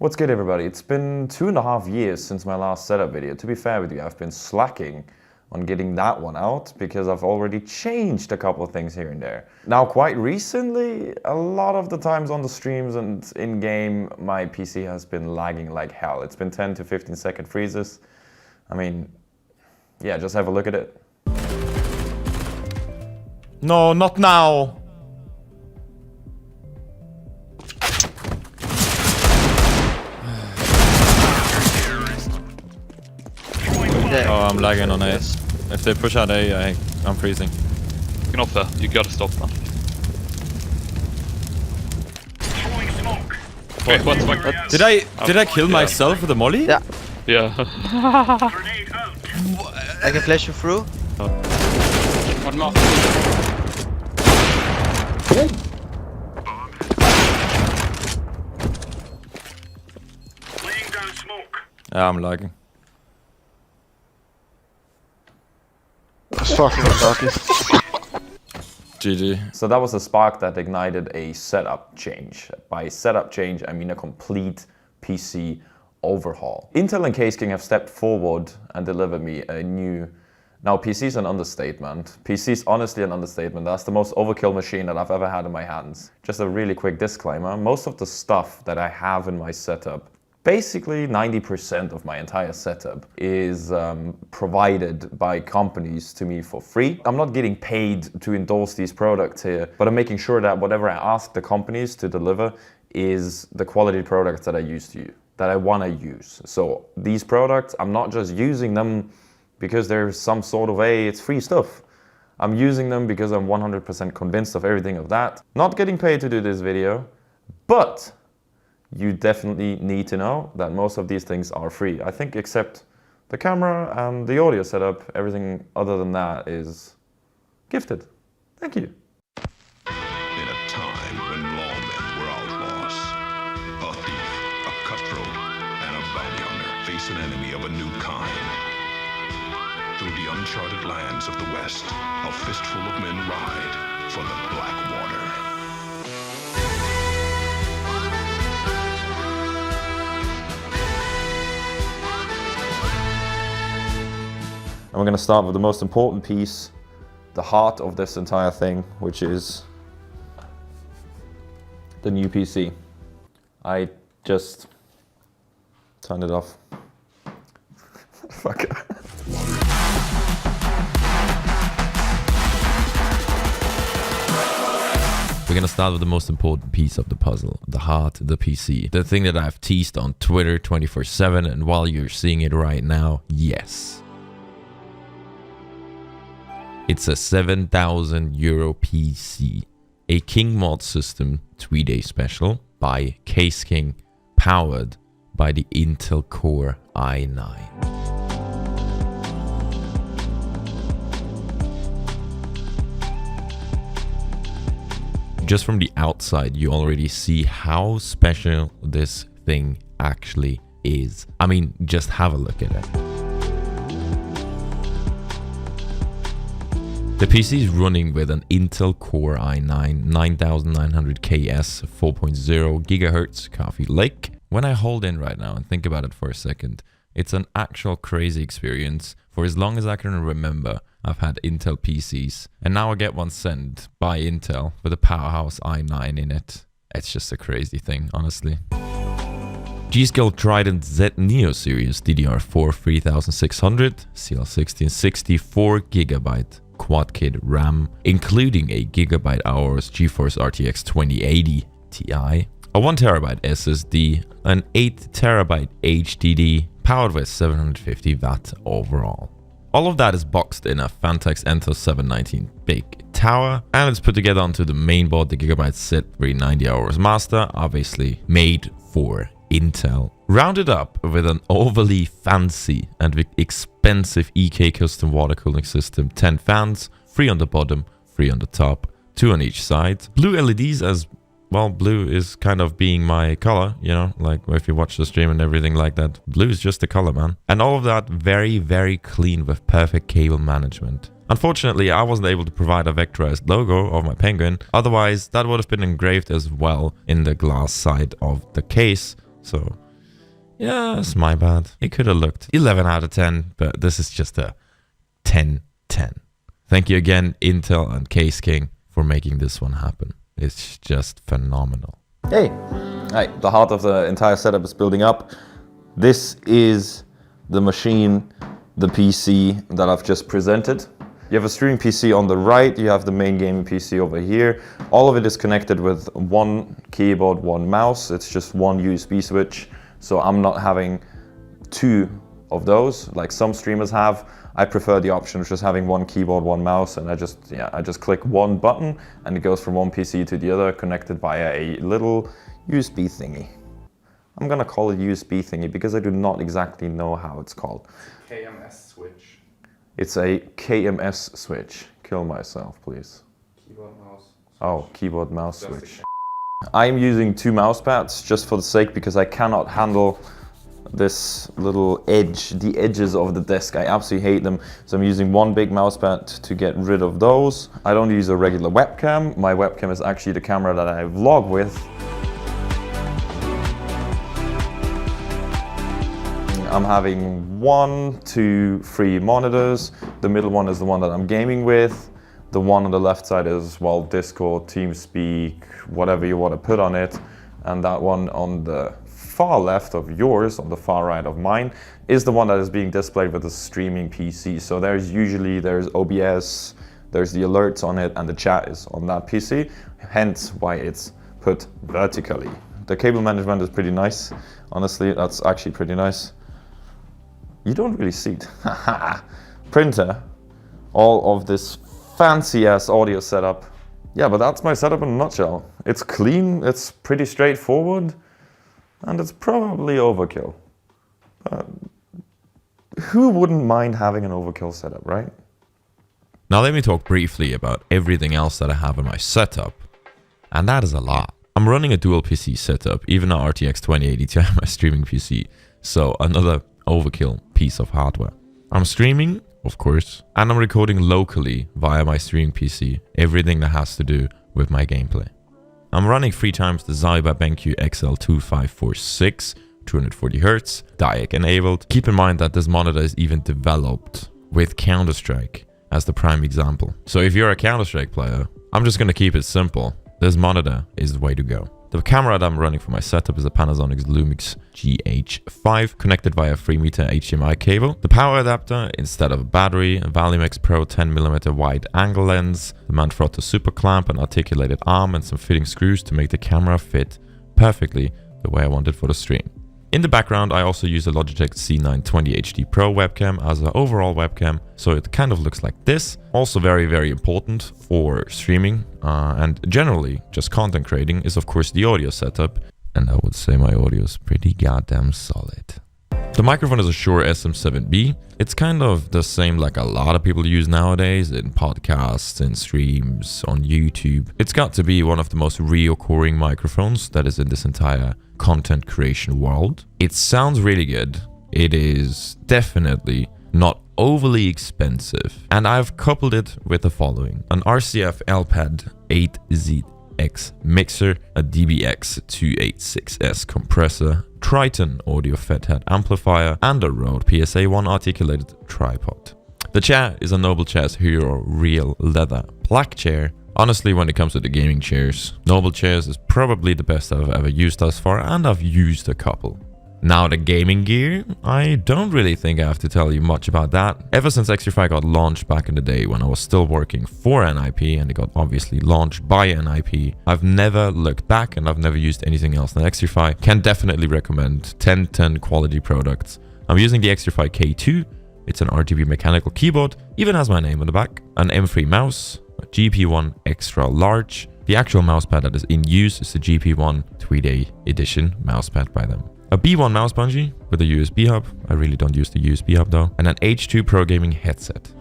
What's good, everybody? It's been 2.5 years since my last setup video. To be fair with you, I've been slacking on getting that one out because I've already changed a couple of things here and there. Now, quite recently, a lot of the times on the streams and in-game, my PC has been lagging like hell. It's been 10 to 15 second freezes. I mean, yeah, just have a look at it. No, not now. Oh, I'm lagging on A. If they push out A, I'm freezing. You can off there. You gotta stop now. Wait, what? Did I kill myself with a molly? Yeah. Yeah. I can flash you through. One more. Yeah, I'm lagging. Fucking darkest. GG. So that was a spark that ignited a setup change. By setup change, I mean a complete PC overhaul. Intel and Caseking have stepped forward and delivered me a new... Now, PC is an understatement. PC is honestly an understatement. That's the most overkill machine that I've ever had in my hands. Just a really quick disclaimer. Most of the stuff that I have in my setup, basically 90% of my entire setup is provided by companies to me for free. I'm not getting paid to endorse these products here, but I'm making sure that whatever I ask the companies to deliver is the quality products that I used to use, that I want to use. So these products, I'm not just using them because there's some sort of it's free stuff. I'm using them because I'm 100% convinced of everything of that. Not getting paid to do this video, but you definitely need to know that most of these things are free. I think except the camera and the audio setup, everything other than that is gifted. Thank you. In a time when lawmen were outlaws, a thief, a cutthroat, and a bounty hunter face an enemy of a new kind. Through the uncharted lands of the West, a fistful of men ride for the Black Water. And we're going to start with the most important piece, the heart of this entire thing, which is the new PC. I just turned it off. Fuck. We're gonna start with the most important piece of the puzzle, the heart, the PC. The thing that I've teased on Twitter 24/7, and while you're seeing it right now, yes. It's a 7,000 euro PC, a King mod system 3-day special by Caseking, powered by the Intel Core i9. Just from the outside, you already see how special this thing actually is. I mean, just have a look at it. The PC is running with an Intel Core i9 9900KS 4.0 GHz Coffee Lake. When I hold in right now and think about it for a second, it's an actual crazy experience. For as long as I can remember, I've had Intel PCs, and now I get one sent by Intel with a powerhouse i9 in it. It's just a crazy thing, honestly. G-Skill Trident Z Neo Series DDR4 3600, CL1660 4GB quad-kit RAM, including a GB-hours GeForce RTX 2080 Ti, a 1TB SSD, an 8TB HDD, powered with 750 watt overall. All of that is boxed in a Fantex Entos 719 big tower, and it's put together onto the mainboard, the Gigabyte Z390 Hours Master, obviously made for Intel. Rounded up with an overly fancy and expensive EK custom water cooling system, 10 fans, 3 on the bottom, 3 on the top, 2 on each side. Blue LEDs, as well, blue is kind of being my color, you know, like if you watch the stream and everything like that. Blue is just the color, man. And all of that very, very clean with perfect cable management. Unfortunately, I wasn't able to provide a vectorized logo of my penguin. Otherwise, that would have been engraved as well in the glass side of the case. So Yes, my bad. It could have looked 11 out of 10, but this is just a 10/10. Thank you again, Intel and Caseking, for making this one happen. It's just phenomenal. Hey, the heart of the entire setup is building up. This is the machine, the PC that I've just presented. You have a streaming PC on the right, you have the main gaming PC over here. All of it is connected with one keyboard, one mouse. It's just one USB switch. So I'm not having two of those like some streamers have. I prefer the option of just having one keyboard, one mouse, and I just click one button and it goes from one PC to the other, connected via a little USB thingy. I'm gonna call it USB thingy because I do not exactly know how it's called. KMS switch. It's a KMS switch. Kill myself, please. Keyboard mouse. Oh, keyboard mouse switch. I'm using two mouse pads just for the sake because I cannot handle this little edge, the edges of the desk. I absolutely hate them. So I'm using one big mouse pad to get rid of those. I don't use a regular webcam. My webcam is actually the camera that I vlog with. I'm having 1, 2, 3 monitors. The middle one is the one that I'm gaming with. The one on the left side is, well, Discord, TeamSpeak, whatever you want to put on it. And that one on the far left of yours, on the far right of mine, is the one that is being displayed with the streaming PC. So there's OBS, there's the alerts on it, and the chat is on that PC, hence why it's put vertically. The cable management is pretty nice. Honestly, that's actually pretty nice. You don't really see it. Printer, all of this fancy ass audio setup. Yeah, but that's my setup in a nutshell. It's clean, it's pretty straightforward, and it's probably overkill. Who wouldn't mind having an overkill setup, right? Now let me talk briefly about everything else that I have in my setup, and that is a lot. I'm running a dual PC setup, even an RTX 2080 Ti, my streaming PC, so another overkill piece of hardware. I'm streaming, of course, and I'm recording locally via my streaming PC, everything that has to do with my gameplay. I'm running 3 times the Zyber BenQ XL2546, 240Hz, DIAC enabled. Keep in mind that this monitor is even developed with Counter-Strike as the prime example. So if you're a Counter-Strike player, I'm just gonna keep it simple. This monitor is the way to go. The camera that I'm running for my setup is a Panasonic Lumix GH5 connected via 3-meter HDMI cable. The power adapter, instead of a battery, a Valimax Pro 10mm wide angle lens, the Manfrotto super clamp, an articulated arm, and some fitting screws to make the camera fit perfectly the way I want it for the stream. In the background, I also use a Logitech C920 HD Pro webcam as an overall webcam, so it kind of looks like this. Also very, very important for streaming and generally just content creating is of course the audio setup, and I would say my audio is pretty goddamn solid. The microphone is a Shure SM7B. It's kind of the same like a lot of people use nowadays in podcasts, in streams, on YouTube. It's got to be one of the most reoccurring microphones that is in this entire content creation world. It sounds really good. It is definitely not overly expensive. And I've coupled it with the following: an RCF LPAD 8ZX mixer, a DBX 286S compressor, Triton audio fathead amplifier, and a Rode PSA-1 articulated tripod. The chair is a Noble Chairs Hero real leather black chair. Honestly, when it comes to the gaming chairs, Noble Chairs is probably the best I've ever used thus far, and I've used a couple. Now the gaming gear, I don't really think I have to tell you much about that. Ever since Xtrfy got launched back in the day when I was still working for NIP and it got obviously launched by NIP, I've never looked back and I've never used anything else than Xtrfy. Can definitely recommend 10/10 quality products. I'm using the Xtrfy K2. It's an RGB mechanical keyboard, even has my name on the back, an M3 mouse, a GP1 extra large. The actual mousepad that is in use is the GP1 3-day edition mousepad by them. A B1 mouse bungee with a USB hub. I really don't use the USB hub though. And an H2 Pro Gaming headset.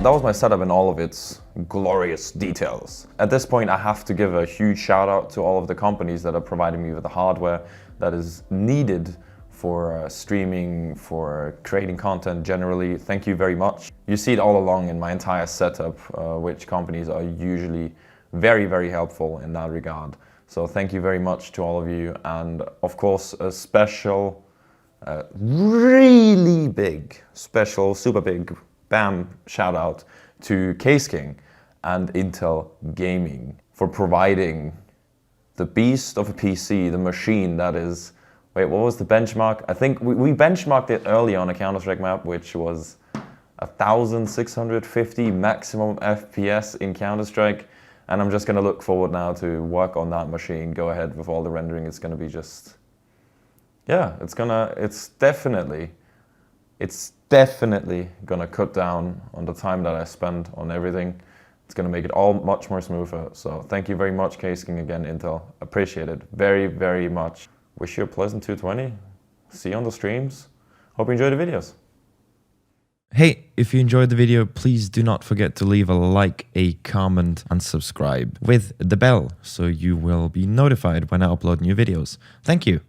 That was my setup in all of its glorious details. At this point, I have to give a huge shout out to all of the companies that are providing me with the hardware that is needed for streaming, for creating content generally. Thank you very much. You see it all along in my entire setup, which companies are usually very, very helpful in that regard. So thank you very much to all of you. And of course, a special, really big, special, super big, bam, shout out to Caseking and Intel Gaming for providing the beast of a PC, the machine that is, wait, what was the benchmark? I think we benchmarked it early on a Counter-Strike map, which was 1,650 maximum FPS in Counter-Strike. And I'm just gonna look forward now to work on that machine, go ahead with all the rendering. It's gonna be just, yeah, it's definitely gonna cut down on the time that I spend on everything. It's gonna make it all much more smoother. So thank you very much, Caseking, again, Intel. Appreciate it very, very much. Wish you a pleasant 220. See you on the streams. Hope you enjoy the videos. Hey, if you enjoyed the video, please do not forget to leave a like, a comment, and subscribe with the bell so you will be notified when I upload new videos. Thank you.